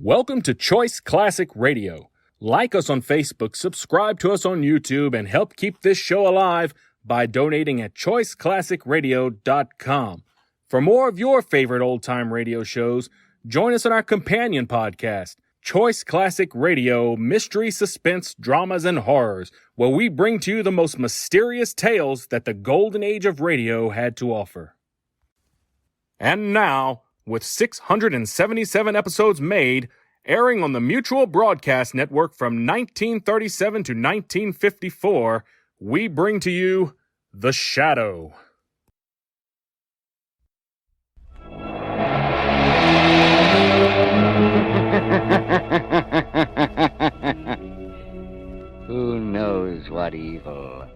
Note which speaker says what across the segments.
Speaker 1: Welcome to Choice Classic Radio. Like us on Facebook, subscribe to us on YouTube, and help keep this show alive by donating at choiceclassicradio.com. For more of your favorite old-time radio shows, join us on our companion podcast, Choice Classic Radio, Mystery, Suspense, Dramas, and Horrors, where we bring to you the most mysterious tales that the golden age of radio had to offer. And now, with 677 episodes made, airing on the Mutual Broadcast Network from 1937 to 1954, we bring to you The Shadow.
Speaker 2: Who knows what evil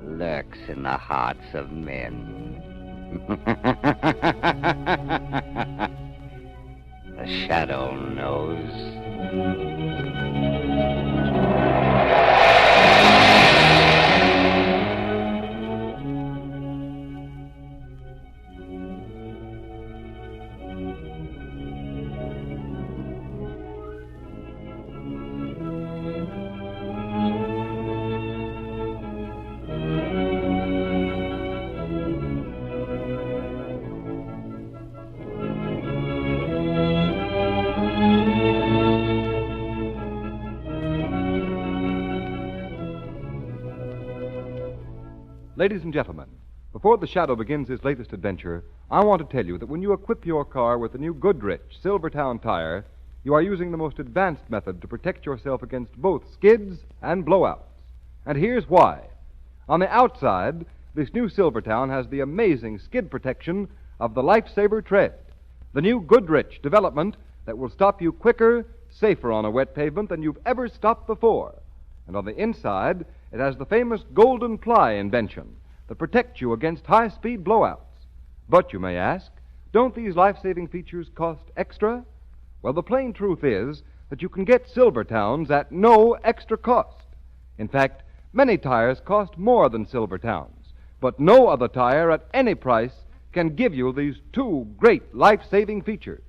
Speaker 2: lurks in the hearts of men? The Shadow knows.
Speaker 3: Ladies and gentlemen, before the Shadow begins his latest adventure, I want to tell you that when you equip your car with the new Goodrich Silvertown tire, you are using the most advanced method to protect yourself against both skids and blowouts. And here's why. On the outside, this new Silvertown has the amazing skid protection of the Lifesaver tread, the new Goodrich development that will stop you quicker, safer on a wet pavement than you've ever stopped before. And on the inside, it has the famous golden ply invention that protects you against high-speed blowouts. But you may ask, don't these life-saving features cost extra? Well, the plain truth is that you can get Silvertowns at no extra cost. In fact, many tires cost more than Silvertowns, but no other tire at any price can give you these two great life-saving features.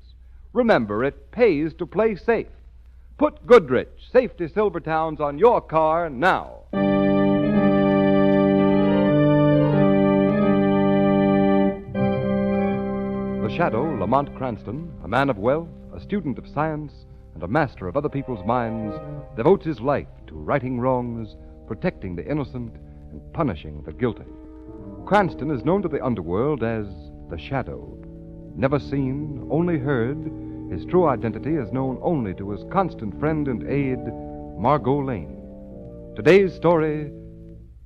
Speaker 3: Remember, it pays to play safe. Put Goodrich Safety Silvertowns on your car now. The Shadow, Lamont Cranston, a man of wealth, a student of science, and a master of other people's minds, devotes his life to righting wrongs, protecting the innocent, and punishing the guilty. Cranston is known to the underworld as the Shadow. Never seen, only heard, his true identity is known only to his constant friend and aide, Margot Lane. Today's story,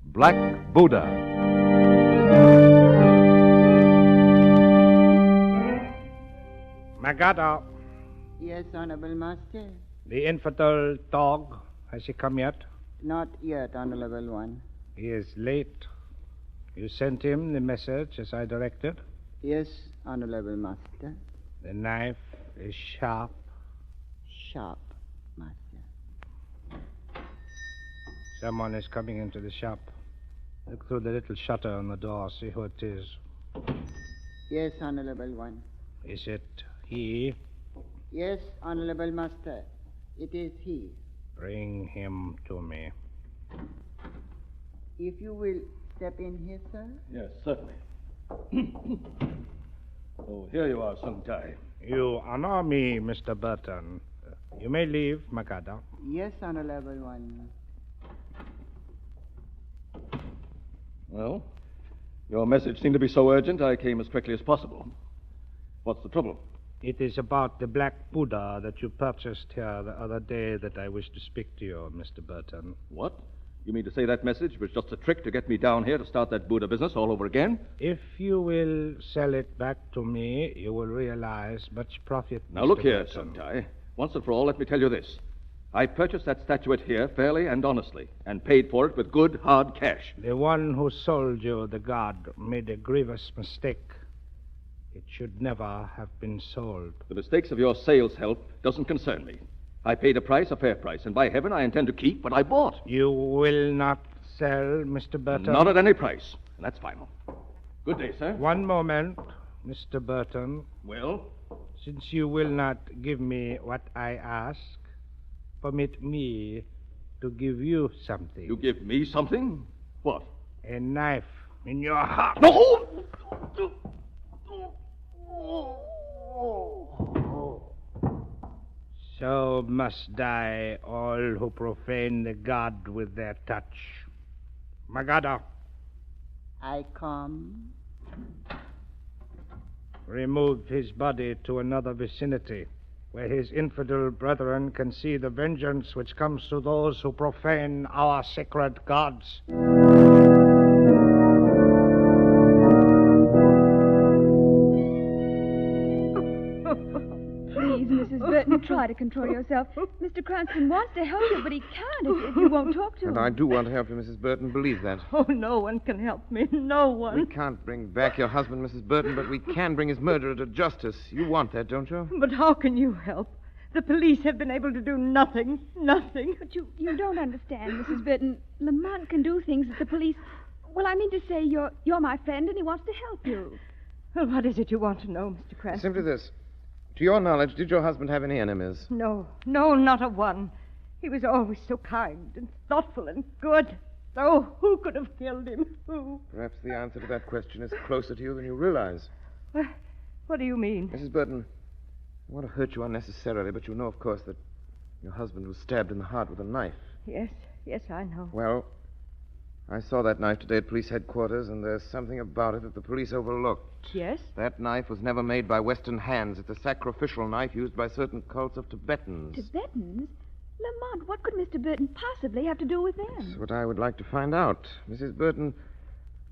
Speaker 3: Black Buddha.
Speaker 4: Magada,
Speaker 5: Yes, Honorable Master.
Speaker 4: the infidel dog, has he come yet?
Speaker 5: Not yet, Honorable One.
Speaker 4: He is late. You sent him the message as I directed.
Speaker 5: Yes, Honorable Master.
Speaker 4: The knife is sharp.
Speaker 5: Sharp, Master.
Speaker 4: Someone is coming into the shop. Look through the little shutter on the door, see who it is.
Speaker 5: Yes, Honorable One.
Speaker 4: Is it he?
Speaker 5: Yes, Honorable Master. It is he.
Speaker 4: Bring him to me.
Speaker 5: If you will step in here, sir.
Speaker 6: Yes, certainly. Oh, here you are, Sung Tai.
Speaker 4: You honor me, Mr. Burton. You may leave, Magada.
Speaker 5: Yes, Honorable One.
Speaker 6: Well, your message seemed to be so urgent, I came as quickly as possible. What's the trouble?
Speaker 4: It is about the Black Buddha that you purchased here the other day that I wish to speak to you, Mr. Burton.
Speaker 6: What? You mean to say that message was just a trick to get me down here to start that Buddha business all over again?
Speaker 4: If you will sell it back to me, you will realize much profit.
Speaker 6: Now,
Speaker 4: Mr.
Speaker 6: look here,
Speaker 4: Burton.
Speaker 6: Sung Tai. Once and for all, let me tell you this. I purchased that statuette here fairly and honestly, and paid for it with good, hard cash.
Speaker 4: The one who sold you the god made a grievous mistake. It should never have been sold.
Speaker 6: The mistakes of your sales help doesn't concern me. I paid a price, a fair price, and by heaven I intend to keep what I bought.
Speaker 4: You will not sell, Mr. Burton?
Speaker 6: Not at any price, and that's final. Good day, sir.
Speaker 4: One moment, Mr. Burton.
Speaker 6: Well?
Speaker 4: Since you will not give me what I ask, permit me to give you something.
Speaker 6: You give me something? What?
Speaker 4: A knife in your heart.
Speaker 6: No!
Speaker 4: So must die all who profane the god with their touch. Magada,
Speaker 5: I come.
Speaker 4: remove his body to another vicinity, where his infidel brethren can see the vengeance which comes to those who profane our sacred gods.
Speaker 7: Please, Mrs. Burton, try to control yourself. Mr. Cranston wants to help you, but he can't if you won't talk to him.
Speaker 8: And I do want to help you, Mrs. Burton. Believe that.
Speaker 9: Oh, no one can help me. No one.
Speaker 8: We can't bring back your husband, Mrs. Burton, but we can bring his murderer to justice. You want that, don't you?
Speaker 9: But how can you help? The police have been able to do nothing. Nothing.
Speaker 7: But you don't understand, Mrs. Burton. Lamont can do things that the police... Well, I mean to say you're my friend and he wants to help you.
Speaker 9: Well, what is it you want to know, Mr. Cranston?
Speaker 8: Simply this. To your knowledge, did your husband have any enemies?
Speaker 9: No, not a one. He was always so kind and thoughtful and good. Oh, who could have killed him? Who?
Speaker 8: Perhaps the answer to that question is closer to you than you realize.
Speaker 9: What do you mean?
Speaker 8: Mrs. Burton, I want to hurt you unnecessarily, but you know, of course, that your husband was stabbed in the heart with a knife.
Speaker 9: Yes, I know.
Speaker 8: Well, I saw that knife today at police headquarters, and there's something about it that the police overlooked.
Speaker 9: Yes?
Speaker 8: That knife was never made by Western hands. It's a sacrificial knife used by certain cults of Tibetans.
Speaker 7: Tibetans? Lamont, what could Mr. Burton possibly have to do with them?
Speaker 8: That's what I would like to find out. Mrs. Burton,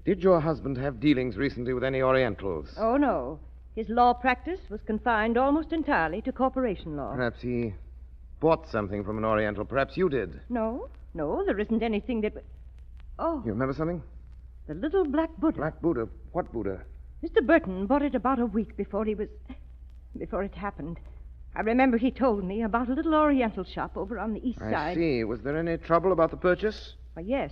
Speaker 8: did your husband have dealings recently with any Orientals?
Speaker 9: Oh, no. His law practice was confined almost entirely to corporation law.
Speaker 8: Perhaps he bought something from an Oriental. Perhaps you did.
Speaker 9: No, there isn't anything that... Oh,
Speaker 8: You remember something?
Speaker 9: the little black Buddha.
Speaker 8: Black Buddha. What Buddha?
Speaker 9: Mr. Burton bought it about a week before it happened. I remember he told me about a little Oriental shop over on the east
Speaker 8: I
Speaker 9: side.
Speaker 8: see. Was there any trouble about the purchase?
Speaker 9: Why, yes,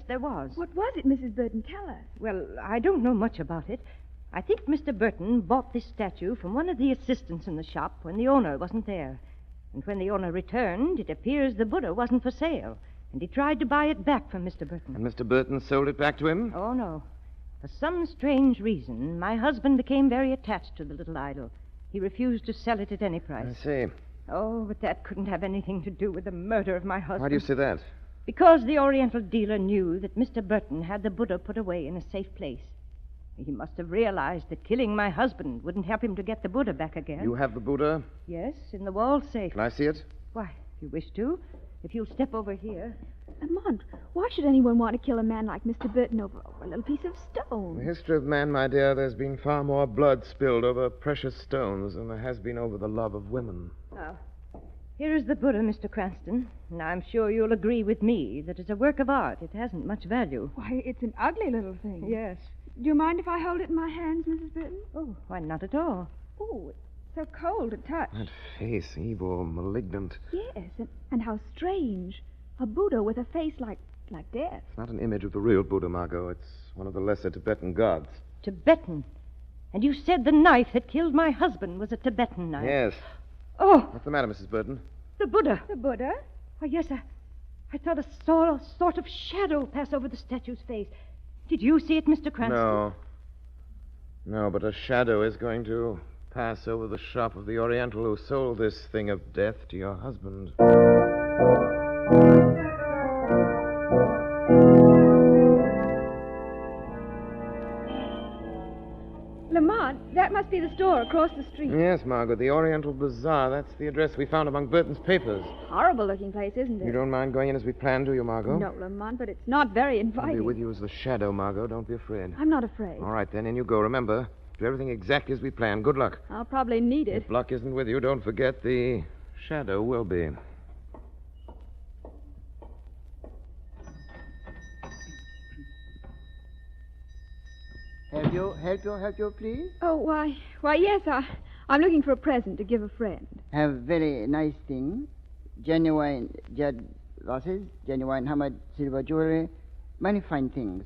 Speaker 9: there was.
Speaker 7: What was it, Mrs. Burton? Tell us.
Speaker 9: Well, I don't know much about it. I think Mr. Burton bought this statue from one of the assistants in the shop when the owner wasn't there. And when the owner returned, it appears the Buddha wasn't for sale. And he tried to buy it back from Mr. Burton.
Speaker 8: And Mr. Burton sold it back to him?
Speaker 9: Oh, no. For some strange reason, my husband became very attached to the little idol. He refused to sell it at any price.
Speaker 8: I see.
Speaker 9: Oh, but that couldn't have anything to do with the murder of my husband.
Speaker 8: Why do you say that?
Speaker 9: Because the Oriental dealer knew that Mr. Burton had the Buddha put away in a safe place. He must have realized that killing my husband wouldn't help him to get the Buddha back again.
Speaker 8: You have the Buddha?
Speaker 9: Yes, in the wall safe.
Speaker 8: Can I see it?
Speaker 9: Why, if you wish to. If you'll step over here.
Speaker 7: Lamont, why should anyone want to kill a man like Mr. Burton over a little piece of
Speaker 8: In
Speaker 7: stone?
Speaker 8: the history of man, my dear, there's been far more blood spilled over precious stones than there has been over the love of women.
Speaker 9: Now, here is the Buddha, Mr. Cranston. And I'm sure you'll agree with me that as a work of art, it hasn't much value.
Speaker 7: Why, it's an ugly little thing.
Speaker 9: Yes.
Speaker 7: Do you mind if I hold it in my hands, Mrs. Burton?
Speaker 9: Oh, why, not at all.
Speaker 7: Oh, it's so cold to touch.
Speaker 8: That face, evil, malignant.
Speaker 7: Yes, and how strange. A Buddha with a face like death.
Speaker 8: It's not an image of the real Buddha, Margot. It's one of the lesser Tibetan gods.
Speaker 9: Tibetan. And you said the knife that killed my husband was a Tibetan knife.
Speaker 8: Yes.
Speaker 9: Oh,
Speaker 8: What's the matter, Mrs. Burton?
Speaker 9: the Buddha.
Speaker 7: The Buddha?
Speaker 9: Oh, yes, I thought I saw a sort of shadow pass over the statue's face. Did you see it, Mr. Cranston?
Speaker 8: No, but a shadow is going to pass over the shop of the Oriental who sold this thing of death to your husband.
Speaker 7: Lamont, that must be the store across the street.
Speaker 8: Yes, Margot, the Oriental Bazaar. That's the address we found among Burton's papers.
Speaker 7: Horrible-looking place, isn't it?
Speaker 8: You don't mind going in as we planned, do you, Margot?
Speaker 7: No, Lamont, but it's not very
Speaker 8: I'll
Speaker 7: inviting.
Speaker 8: be with you as the shadow, Margot. Don't be afraid.
Speaker 7: I'm not afraid.
Speaker 8: All right, then, in you go. Remember, do everything exactly as we planned. Good luck.
Speaker 7: I'll probably need it.
Speaker 8: If luck isn't with you, don't forget the shadow will be.
Speaker 5: Help you, please.
Speaker 7: Oh, why, yes, I'm looking for a present to give a friend.
Speaker 5: Have very nice things. Genuine jade glasses, genuine hammered silver jewelry, many fine things.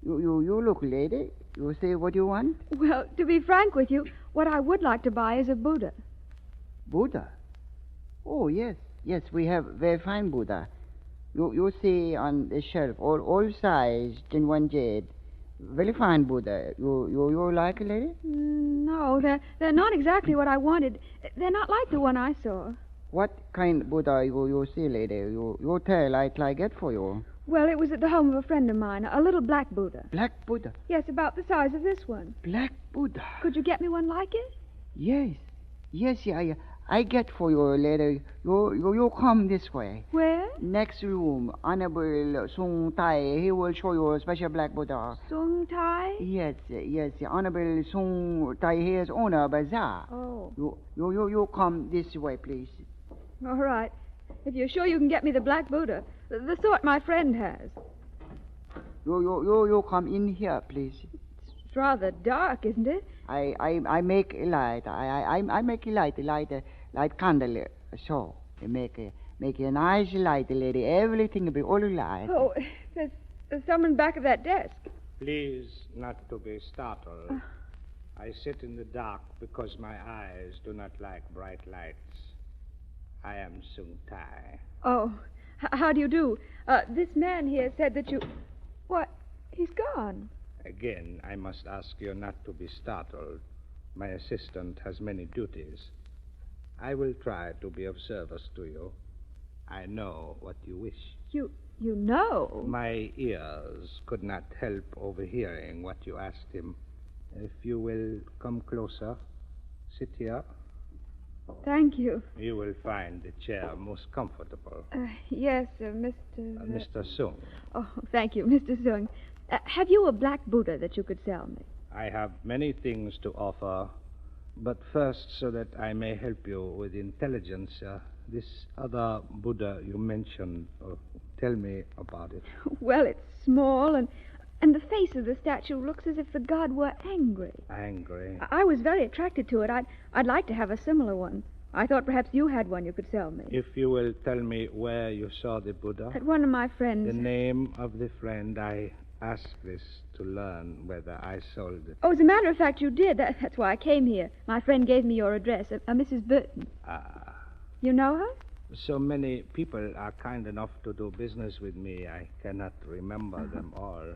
Speaker 5: You look, lady. You say what you want?
Speaker 7: Well, to be frank with you, what I would like to buy is a Buddha.
Speaker 5: Buddha? Oh, yes. Yes, we have very fine Buddha. You see on the shelf, all size, genuine jade. Very fine Buddha. You like it, lady?
Speaker 7: No, they're not exactly what I wanted. They're not like the one I saw.
Speaker 5: What kind of Buddha you see, lady? You tell I get for you.
Speaker 7: Well, it was at the home of a friend of mine, a little black Buddha.
Speaker 5: Black Buddha?
Speaker 7: Yes, about the size of this one.
Speaker 5: Black Buddha?
Speaker 7: Could you get me one like it?
Speaker 5: Yes. Yes, yeah. I get for you, lady. You come this way.
Speaker 7: Where?
Speaker 5: Next room, Honorable Sung Tai. He will show you a special black Buddha.
Speaker 7: Sung Tai?
Speaker 5: Yes. Honorable Sung Tai. He is owner of bazaar.
Speaker 7: Oh.
Speaker 5: You come this way, please.
Speaker 7: All right. If you're sure you can get me the black Buddha, the sort my friend has.
Speaker 5: You come in here, please.
Speaker 7: It's rather dark, isn't it?
Speaker 5: I make a light. I make a light candle. So I make a nice light, lady. Everything will be all light.
Speaker 7: Oh, there's someone back of that desk.
Speaker 4: Please not to be startled. I sit in the dark because my eyes do not like bright lights. I am Sung Tai.
Speaker 7: Oh, how do you do? This man here said that you... What? He's gone.
Speaker 4: Again, I must ask you not to be startled. My assistant has many duties. I will try to be of service to you. I know what you wish.
Speaker 7: You know?
Speaker 4: My ears could not help overhearing what you asked him. If you will come closer, sit here.
Speaker 7: Thank you.
Speaker 4: You will find the chair most comfortable.
Speaker 7: Yes, Mr...
Speaker 4: Mr. Sung.
Speaker 7: Oh, thank you, Mr. Sung. Have you a black Buddha that you could sell me?
Speaker 4: I have many things to offer, but first, so that I may help you with intelligence, this other Buddha you mentioned, tell me about it.
Speaker 7: Well, it's small, and the face of the statue looks as if the god were angry.
Speaker 4: Angry?
Speaker 7: I was very attracted to it. I'd like to have a similar one. I thought perhaps you had one you could sell me.
Speaker 4: If you will tell me where you saw the Buddha.
Speaker 7: At one of my friends.
Speaker 4: The name of the friend. I ask this to learn whether I sold it.
Speaker 7: Oh, as a matter of fact, you did. That's why I came here. My friend gave me your address, a Mrs. Burton.
Speaker 4: Ah.
Speaker 7: You know her?
Speaker 4: So many people are kind enough to do business with me, I cannot remember them all.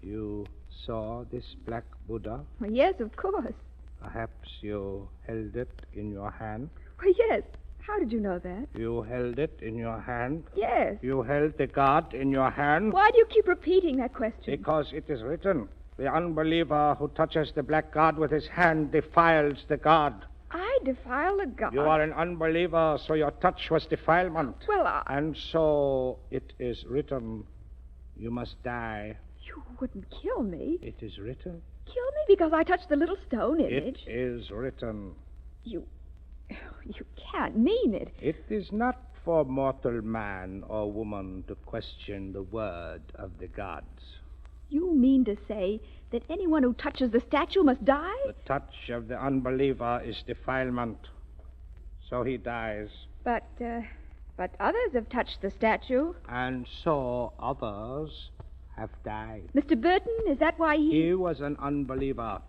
Speaker 4: You saw this black Buddha?
Speaker 7: Well, yes, of course.
Speaker 4: Perhaps you held it in your hand?
Speaker 7: Well, yes. How did you know that?
Speaker 4: You held it in your hand?
Speaker 7: Yes.
Speaker 4: You held the god in your hand?
Speaker 7: Why do you keep repeating that question?
Speaker 4: Because it is written, the unbeliever who touches the black god with his hand defiles the god.
Speaker 7: I defile the god?
Speaker 4: You are an unbeliever, so your touch was defilement.
Speaker 7: Well,
Speaker 4: And so it is written, you must die.
Speaker 7: You wouldn't kill me.
Speaker 4: It is written.
Speaker 7: Kill me because I touched the little stone image?
Speaker 4: It is written.
Speaker 7: You can't mean it.
Speaker 4: It is not for mortal man or woman to question the word of the gods.
Speaker 7: You mean to say that anyone who touches the statue must die?
Speaker 4: The touch of the unbeliever is defilement. So he dies.
Speaker 7: But others have touched the statue.
Speaker 4: And so others have died.
Speaker 7: Mr. Burton, is that why
Speaker 4: He was an unbeliever.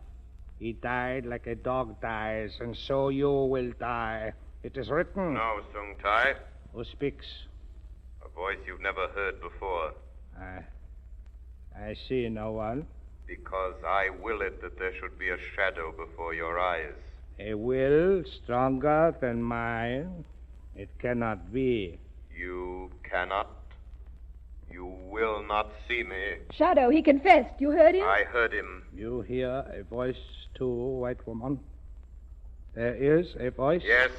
Speaker 4: He died like a dog dies, and so you will die. It is written.
Speaker 10: No, Sung Tai.
Speaker 4: Who speaks?
Speaker 10: A voice you've never heard before.
Speaker 4: I see no one.
Speaker 10: Because I will it that there should be a shadow before your eyes.
Speaker 4: A will stronger than mine? It cannot be.
Speaker 10: You cannot. You will not see me.
Speaker 7: Shadow, he confessed. You heard him?
Speaker 10: I heard him.
Speaker 4: You hear a voice too, white woman? There is a voice?
Speaker 10: Yes,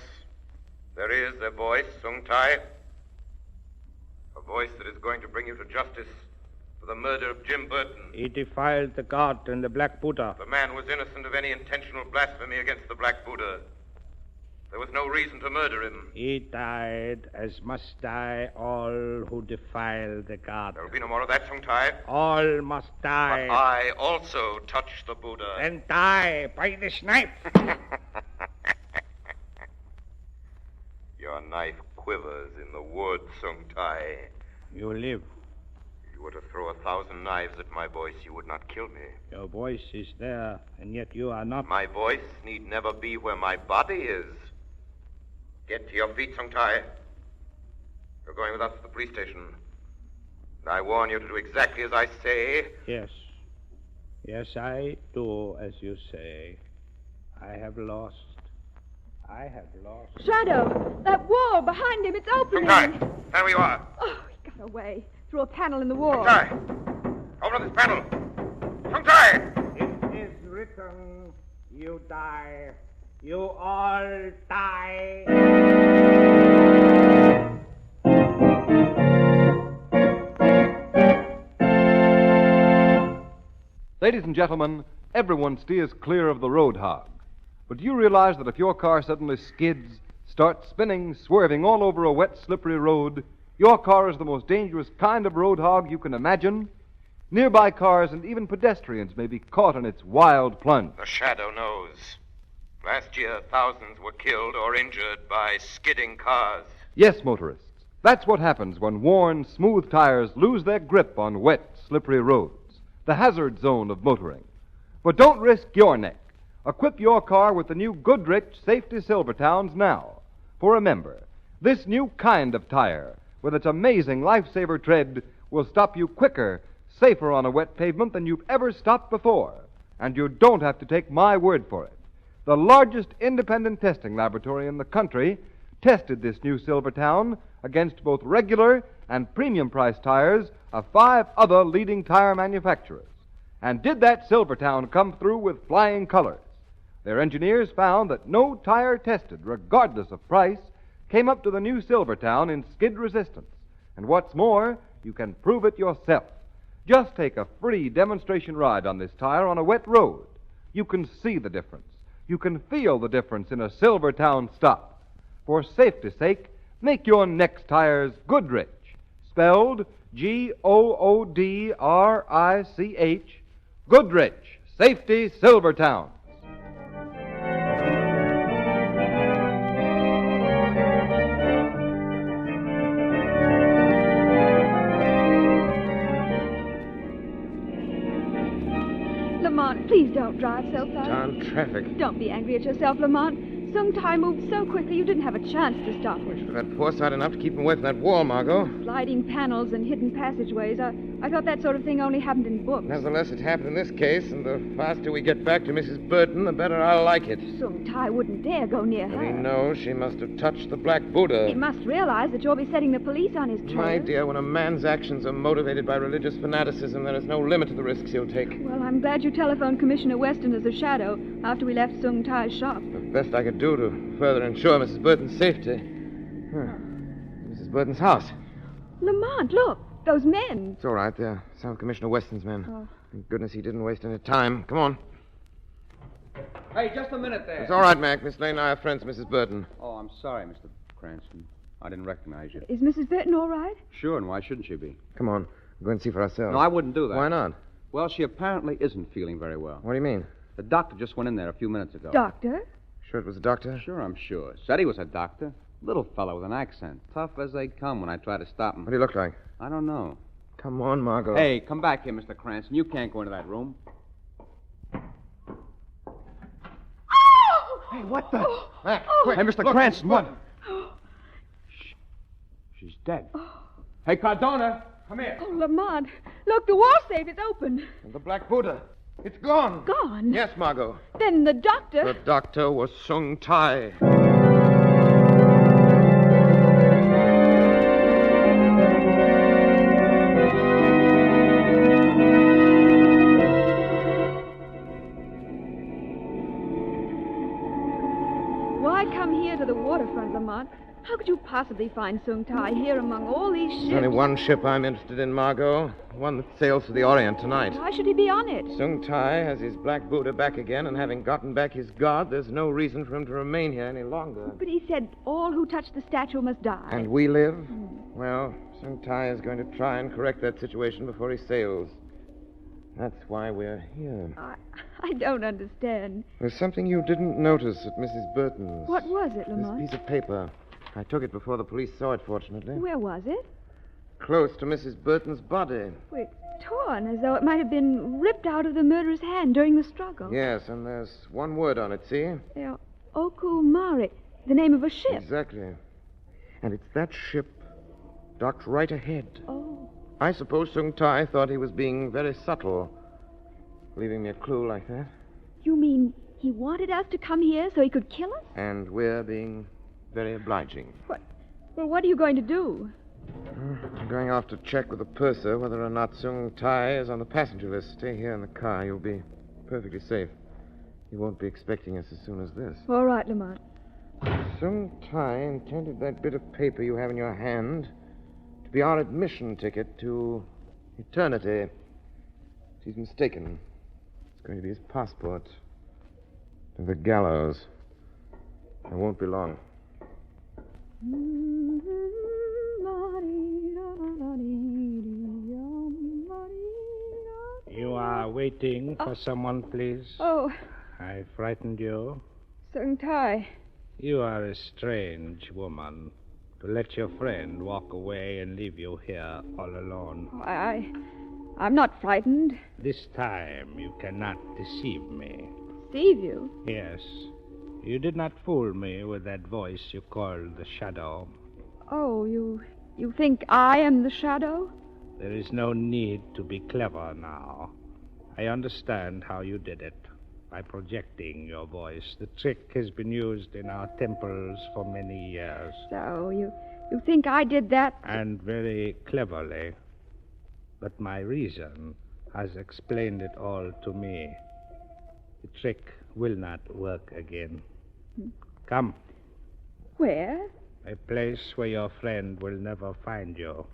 Speaker 10: there is a voice, Sung Tai. A voice that is going to bring you to justice for the murder of Jim Burton.
Speaker 4: He defiled the god and the Black Buddha.
Speaker 10: The man was innocent of any intentional blasphemy against the Black Buddha. There was no reason to murder him.
Speaker 4: He died as must die all who defile the god.
Speaker 10: There will be no more of that, Sung Tai.
Speaker 4: All must die.
Speaker 10: But I also touched the Buddha.
Speaker 4: And die by this knife.
Speaker 10: Your knife quivers in the wood, Sung Tai.
Speaker 4: You live.
Speaker 10: You you were to throw 1,000 knives at my voice, you would not kill me.
Speaker 4: Your voice is there, and yet you are not.
Speaker 10: My voice need never be where my body is. Get to your feet, Sung Tai. You're going with us to the police station. And I warn you to do exactly as I say.
Speaker 4: Yes. Yes, I do as you say. I have lost.
Speaker 7: Shadow! That wall behind him, it's opening!
Speaker 10: Sung Tai, there you are.
Speaker 7: Oh, he got away. Through a panel in the wall.
Speaker 10: Sung Tai, open this panel. Sung Tai!
Speaker 4: It is written, you die. You all die.
Speaker 3: Ladies and gentlemen, everyone steers clear of the road hog. But do you realize that if your car suddenly skids, starts spinning, swerving all over a wet, slippery road, your car is the most dangerous kind of road hog you can imagine? Nearby cars and even pedestrians may be caught in its wild plunge.
Speaker 10: The Shadow knows. Last year, thousands were killed or injured by skidding cars.
Speaker 3: Yes, motorists, that's what happens when worn, smooth tires lose their grip on wet, slippery roads, the hazard zone of motoring. But don't risk your neck. Equip your car with the new Goodrich Safety Silvertowns now. For remember, this new kind of tire, with its amazing lifesaver tread, will stop you quicker, safer on a wet pavement than you've ever stopped before. And you don't have to take my word for it. The largest independent testing laboratory in the country tested this new Silvertown against both regular and premium price tires of 5 other leading tire manufacturers. And did that Silvertown come through with flying colors? Their engineers found that no tire tested, regardless of price, came up to the new Silvertown in skid resistance. And what's more, you can prove it yourself. Just take a free demonstration ride on this tire on a wet road. You can see the difference. You can feel the difference in a Silvertown stop. For safety's sake, make your next tires Goodrich, spelled Goodrich, Goodrich Safety Silvertown.
Speaker 7: Lamont, please don't drive so fast.
Speaker 8: Darn traffic.
Speaker 7: Don't be angry at yourself, Lamont. Sung Tai moved so quickly you didn't have a chance to stop him.
Speaker 8: Should have had foresight enough to keep him away from that wall, Margot.
Speaker 7: Sliding panels and hidden passageways. I thought that sort of thing only happened in books.
Speaker 8: Nevertheless, it happened in this case, and the faster we get back to Mrs. Burton, the better I'll like it.
Speaker 7: Sung Tai wouldn't dare go near her.
Speaker 8: But he knows she must have touched the Black Buddha.
Speaker 7: He must realize that you'll be setting the police on his trail.
Speaker 8: My dear, when a man's actions are motivated by religious fanaticism, there is no limit to the risks he'll take.
Speaker 7: Well, I'm glad you telephoned Commissioner Weston as a shadow after we left Sung Tai's shop.
Speaker 8: The best I could do to further ensure Mrs. Burton's safety. Mrs. Burton's house.
Speaker 7: Lamont, look. Those men.
Speaker 8: It's all right. They're South Commissioner Weston's men.
Speaker 7: Oh.
Speaker 8: Thank goodness he didn't waste any time. Come on.
Speaker 11: Hey, just a minute there.
Speaker 8: It's all right, Mac. Miss Lane and I are friends, Mrs. Burton.
Speaker 11: Oh, I'm sorry, Mr. Cranston. I didn't recognize you.
Speaker 7: Is Mrs. Burton all right?
Speaker 11: Sure, and why shouldn't she be?
Speaker 8: Come on. We'll go and see for ourselves.
Speaker 11: No, I wouldn't do that.
Speaker 8: Why not?
Speaker 11: Well, she apparently isn't feeling very well.
Speaker 8: What do you mean?
Speaker 11: The doctor just went in there a few minutes ago.
Speaker 7: Doctor?
Speaker 8: Sure it was a doctor?
Speaker 11: Sure, I'm sure. Said he was a doctor. Little fellow with an accent. Tough as they come when I try to stop him.
Speaker 8: What do you look like?
Speaker 11: I don't know.
Speaker 8: Come on, Margot.
Speaker 11: Hey, come back here, Mr. Cranston. You can't go into that room.
Speaker 8: Hey, what the? Mac, quick.
Speaker 11: Hey, Mr.
Speaker 8: Look,
Speaker 11: Cranston,
Speaker 8: look.
Speaker 11: what? She's dead. Hey, Cardona, come here.
Speaker 7: Oh, Lamont. Look, the wall safe is open.
Speaker 8: And the Black Buddha. It's gone.
Speaker 7: Gone?
Speaker 8: Yes, Margot.
Speaker 7: Then the doctor...
Speaker 8: The doctor was Sung Tai.
Speaker 7: Why come here to the waterfront, Lamont? How could you possibly find Sung Tai here among all these ships?
Speaker 8: There's only one ship I'm interested in, Margot. One that sails for the Orient tonight.
Speaker 7: Why should he be on it?
Speaker 8: Sung Tai has his Black Buddha back again, and having gotten back his god, there's no reason for him to remain here any longer.
Speaker 7: But he said all who touch the statue must die.
Speaker 8: And we live? Well, Sung Tai is going to try and correct that situation before he sails. That's why we're here.
Speaker 7: I don't understand.
Speaker 8: There's something you didn't notice at Mrs. Burton's.
Speaker 7: What was it, Lamont?
Speaker 8: This piece of paper. I took it before the police saw it, fortunately.
Speaker 7: Where was it?
Speaker 8: close to Mrs. Burton's body.
Speaker 7: Well, it's torn, as though it might have been ripped out of the murderer's hand during the struggle.
Speaker 8: Yes, and there's one word on it, see?
Speaker 7: Okumari, the name of a ship.
Speaker 8: Exactly. And it's that ship docked right ahead.
Speaker 7: Oh.
Speaker 8: I suppose Sung Tai thought he was being very subtle, leaving me a clue like that.
Speaker 7: You mean he wanted us to come here so he could kill us?
Speaker 8: And we're being very obliging.
Speaker 7: Well, what are you going to do?
Speaker 8: I'm going off to check with the purser whether or not Sung Tai is on the passenger list. Stay here in the car. You'll be perfectly safe. He won't be expecting us as soon as this.
Speaker 7: All right, Lamont.
Speaker 8: Sung Tai intended that bit of paper you have in your hand to be our admission ticket to eternity. He's mistaken. It's going to be his passport to the gallows. It won't be long.
Speaker 4: You are waiting for someone, please?
Speaker 7: Oh.
Speaker 4: I frightened you?
Speaker 7: Sung Tai.
Speaker 4: You are a strange woman to let your friend walk away and leave you here all alone.
Speaker 7: I'm not frightened.
Speaker 4: This time you cannot deceive me.
Speaker 7: Deceive you?
Speaker 4: Yes. You did not fool me with that voice you called the Shadow.
Speaker 7: Oh, you think I am the Shadow?
Speaker 4: There is no need to be clever now. I understand how you did it. By projecting your voice. The trick has been used in our temples for many years.
Speaker 7: So, you think I did that?
Speaker 4: And very cleverly. But my reason has explained it all to me. The trick will not work again. Come.
Speaker 7: Where?
Speaker 4: A place where your friend will never find you.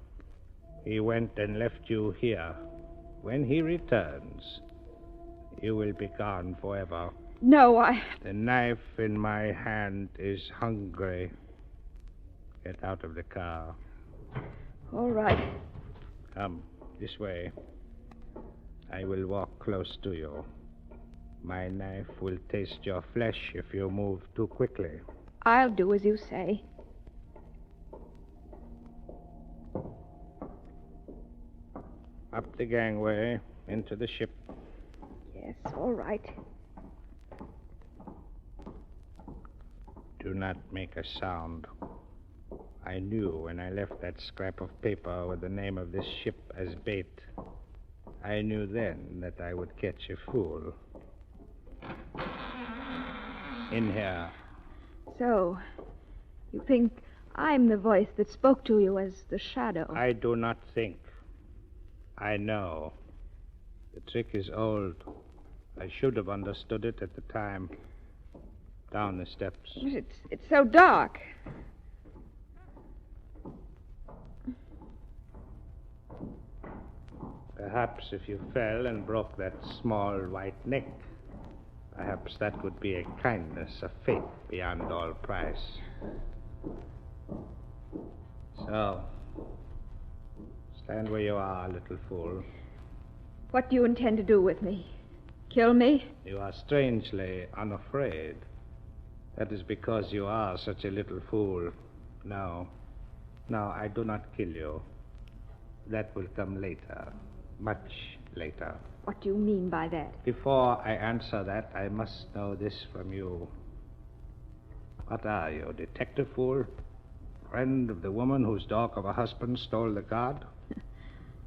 Speaker 4: He went and left you here. When he returns, you will be gone forever.
Speaker 7: No,
Speaker 4: The knife in my hand is hungry. Get out of the car.
Speaker 7: All right.
Speaker 4: Come, this way. I will walk close to you. My knife will taste your flesh if you move too quickly.
Speaker 7: I'll do as you say.
Speaker 4: Up the gangway, into the ship.
Speaker 7: Yes, all right.
Speaker 4: Do not make a sound. I knew when I left that scrap of paper with the name of this ship as bait. I knew then that I would catch a fool. In here.
Speaker 7: So, you think I'm the voice that spoke to you as the Shadow?
Speaker 4: I do not think. I know. The trick is old. I should have understood it at the time. Down the steps.
Speaker 7: It's so dark.
Speaker 4: Perhaps if you fell and broke that small white neck, perhaps that would be a kindness, a faith beyond all price. So, stand where you are, little fool.
Speaker 7: What do you intend to do with me? Kill me?
Speaker 4: You are strangely unafraid. That is because you are such a little fool. No, I do not kill you. That will come later. Much later.
Speaker 7: What do you mean by that?
Speaker 4: Before I answer that, I must know this from you. What are you, detective fool? Friend of the woman whose dog of a husband stole the guard?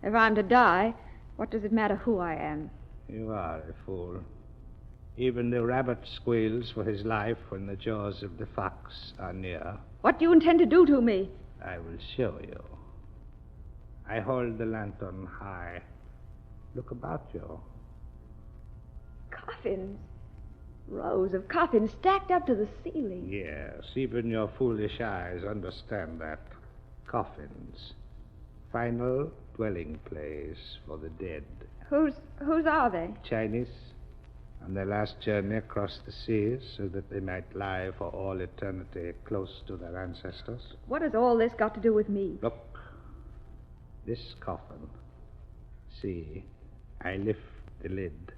Speaker 7: If I'm to die, what does it matter who I am?
Speaker 4: You are a fool. Even the rabbit squeals for his life when the jaws of the fox are near.
Speaker 7: What do you intend to do to me?
Speaker 4: I will show you. I hold the lantern high. Look about you.
Speaker 7: Coffins. Rows of coffins stacked up to the ceiling.
Speaker 4: Yes, even your foolish eyes understand that. Coffins. Final dwelling place for the dead.
Speaker 7: Whose are they?
Speaker 4: Chinese. On their last journey across the seas so that they might lie for all eternity close to their ancestors.
Speaker 7: What has all this got to do with me?
Speaker 4: Look. This coffin. See, I lift the lid.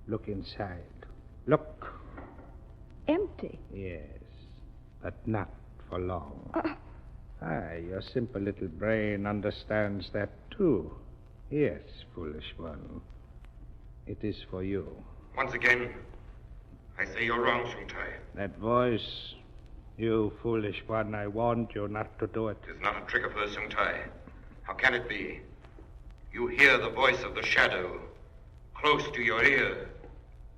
Speaker 4: Look inside. Look.
Speaker 7: Empty.
Speaker 4: Yes, but not for long. Your simple little brain understands that too. Yes, foolish one. It is for you.
Speaker 10: Once again, I say you're wrong, Sung Tai.
Speaker 4: That voice, you foolish one, I warned you not to do it.
Speaker 10: It is not a trick of hers, Sung Tai. How can it be? You hear the voice of the shadow close to your ear.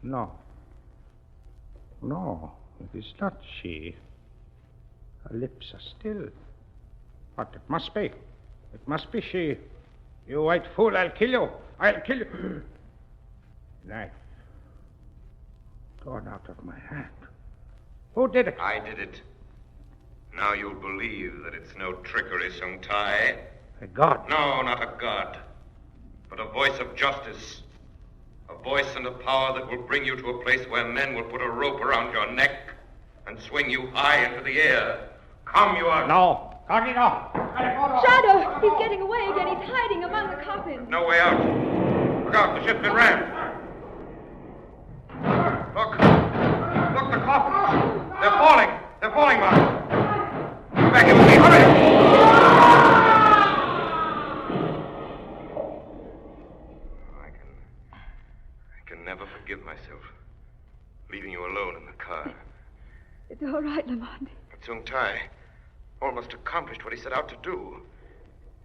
Speaker 4: No. No, it is not she. Her lips are still. But it must be. It must be she. You white fool, I'll kill you. I'll kill you. Knife. Torn out of my hand. Who did it?
Speaker 10: I did it. Now you'll believe that it's no trickery, Sung Tai.
Speaker 4: A god.
Speaker 10: No, not a god. But a voice of justice. A voice and a power that will bring you to a place where men will put a rope around your neck and swing you high into the air. Come, you are...
Speaker 4: No. Carlino!
Speaker 7: Shadow! He's getting away again. He's hiding among the coffins.
Speaker 10: No way out. Look out, the ship's been rammed. Look. Look, the coffins. They're falling. They're falling, Mark. Come back here with me. Hurry! I can never forgive myself. Leaving you alone in the car.
Speaker 7: It's all right, Lamont.
Speaker 10: But Sung Tai almost accomplished what he set out to do.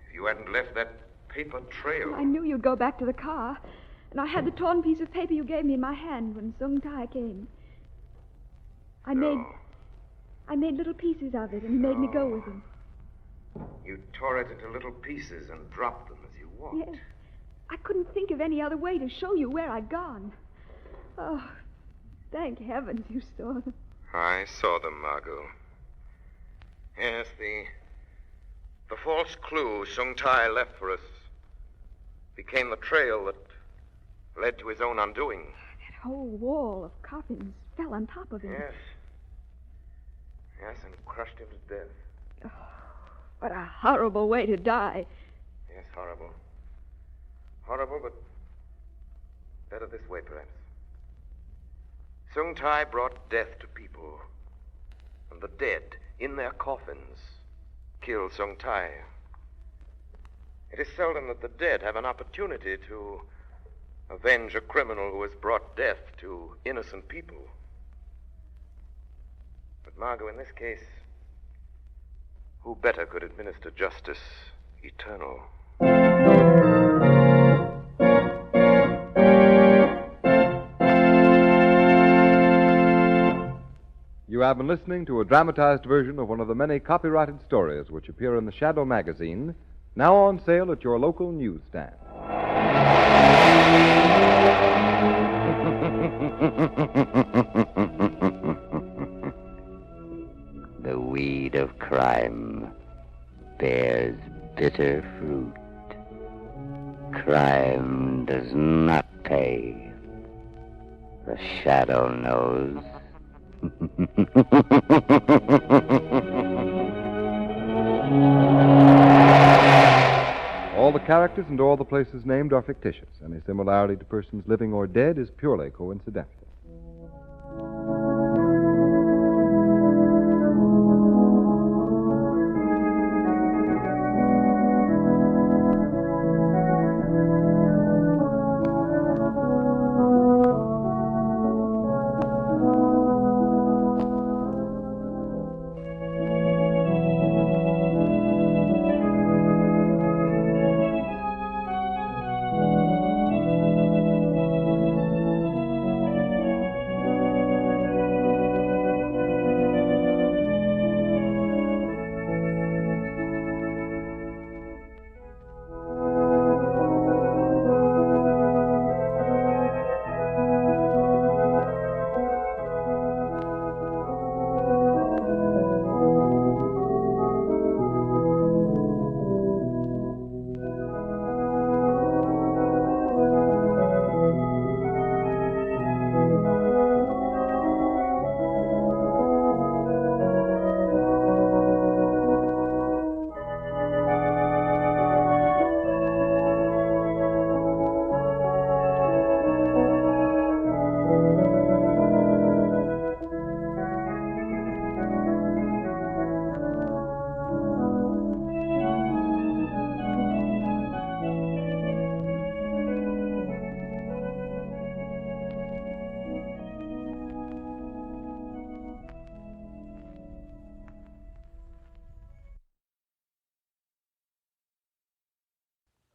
Speaker 10: If you hadn't left that paper trail...
Speaker 7: I knew you'd go back to the car. And I had the torn piece of paper you gave me in my hand when Sung Tai came. I made little pieces of it, and he made me go with him.
Speaker 10: You tore it into little pieces and dropped them as you walked.
Speaker 7: Yes. I couldn't think of any other way to show you where I'd gone. Oh, thank heavens you saw them.
Speaker 10: I saw them, Margot. Yes, the false clue Sung Tai left for us became the trail that led to his own undoing.
Speaker 7: That whole wall of coffins fell on top of him.
Speaker 10: Yes. Yes, and crushed him to death.
Speaker 7: Oh, what a horrible way to die.
Speaker 10: Yes, horrible. Horrible, but better this way, perhaps. Sung Tai brought death to people, and the dead, in their coffins, killed Sung Tai. It is seldom that the dead have an opportunity to avenge a criminal who has brought death to innocent people. But, Margot, in this case, who better could administer justice eternal?
Speaker 3: You have been listening to a dramatized version of one of the many copyrighted stories which appear in the Shadow magazine, now on sale at your local newsstand.
Speaker 2: The weed of crime bears bitter fruit. Crime does not pay. The Shadow knows.
Speaker 3: All the characters and all the places named are fictitious. Any similarity to persons living or dead is purely coincidental.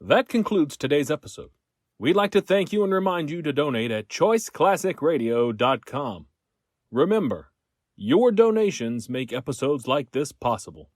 Speaker 1: That concludes today's episode. We'd like to thank you and remind you to donate at choiceclassicradio.com. Remember, your donations make episodes like this possible.